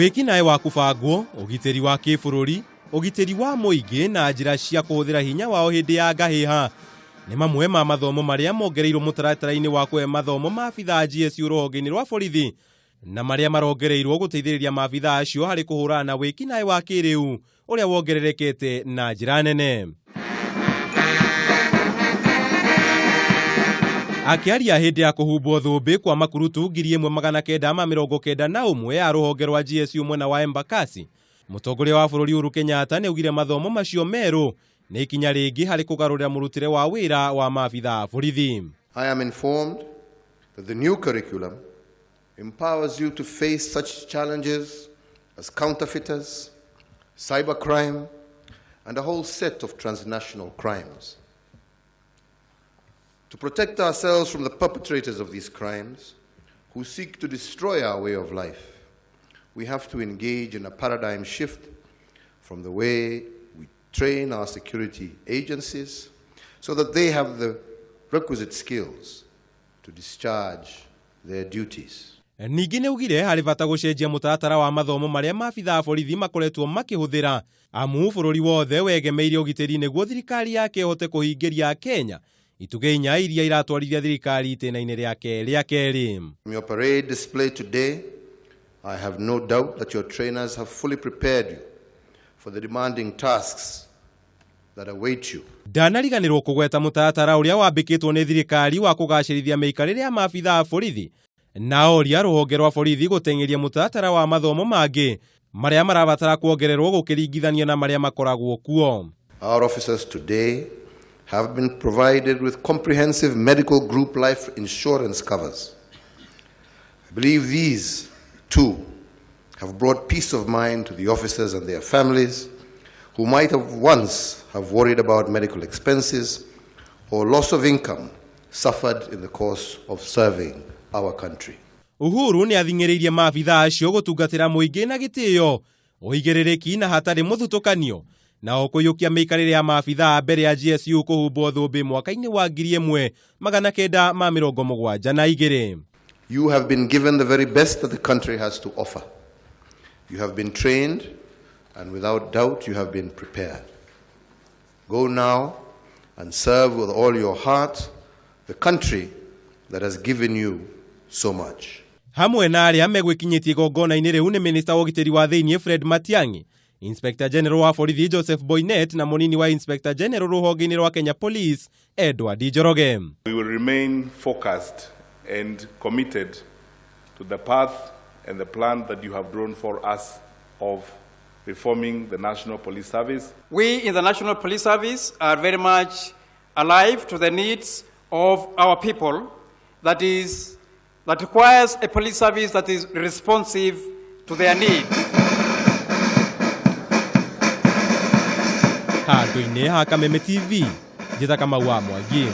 wĩkinaĩ wa kũbangwo, ugitiri wa kĩbũrũri, ugitiri wa mũingĩ na njĩra cia kũhũthĩra hinya wao hĩndĩ ya ngahĩha nĩ mamwe ma mathomo marĩa mongereirwo mũtaratara-inĩ wa kũhe mathomo mabithaa GSU ruhonge-inĩ rwa borithi na marĩa marongereirwo gũteithĩrĩria mabithaa acio harĩ kũhũrana na wĩkinaĩ wa kiriu ũrĩa wongererekete na njĩra nene. Akĩaria hĩndĩ ya kuhumbwo thũmbĩ kwa makurutu 1991 ya ruhonge rwa GSU mwena wa Embakasi, Mutongoria wa bũrũri Uhuru Kenyatta nĩaugire mathomo macio merũ nĩ ikinya ringi harĩ kũgarũrĩra mũrutĩre wa wĩra wa mabithaa borithi. I am informed that the new curriculum empowers you to face such challenges as counterfeiters, cybercrime, and a whole set of transnational crimes. To protect ourselves from the perpetrators of these crimes, who seek to destroy our way of life, we have to engage in a paradigm shift from the way we train our security agencies so that they have the requisite skills to discharge their duties. Ningĩ nĩaugire harĩ bata gũcenjia mũtaratara wa mathomo marĩa mabithaa borithi makoretwo makĩhũthĩra amu bũrũri wothe wegemeire ũgitĩri nĩguo thirikari yake ĩhote kũhingĩria Kenya ituge inya iria iratwarithia thirikari itĩna-inĩ rĩake rĩa kerĩ. From your parade display today, I have no doubt that your trainers have fully prepared you for the demanding tasks that await you. Ndanariganĩrwo kũgweta mũtaratara ũrĩa wambĩkĩtwo nĩ thirikari wa kũgacĩrithia mĩikarĩre ya mabithaa borithi na oria ruhonge rwa borithi gũteng'eria mũtaratara wa mathomo mangĩ marĩa marabatara kuongererwo gũkĩringithanio na marĩa makoragwo kuo. Our officers today have been provided with comprehensive medical group life insurance covers. I believe these too have brought peace of mind to the officers and their families who might have once have worried about medical expenses or loss of income suffered in the course of serving our country. Uhuru nĩathing'ĩrĩirie mabithaa acio gũtungatĩra mũingĩ na gĩtĩo, ũigĩrĩrĩki na hatarĩ mũthutũkanio na kũiyũkia mĩikarĩre ya mabithaa mbere ya GSU kũhumbwo thũmbĩ mwaka-inĩ wa 1972. You have been given the very best that the country has to offer. You have been trained, and without doubt you have been prepared. Go now and serve with all your heart the country that has given you so much. Hamwe na arĩa megwĩkinyĩtie igongona-inĩ rĩu nĩ Minister wa ũgitĩri wa thĩinĩ Fred Matiang'i, Inspector General wa borithi Joseph Boynet na munini wa Inspector General ruhonge-inĩ rwa Kenya Police Edward Njoroge. We will remain focused and committed to the path and the plan that you have drawn for us of reforming the National Police Service. We in the National Police Service are very much alive to the needs of our people, that requires a police service that is responsive to their needs. Handũ-inĩ ha Kameme TV, njĩta Kamau wa Mwangi.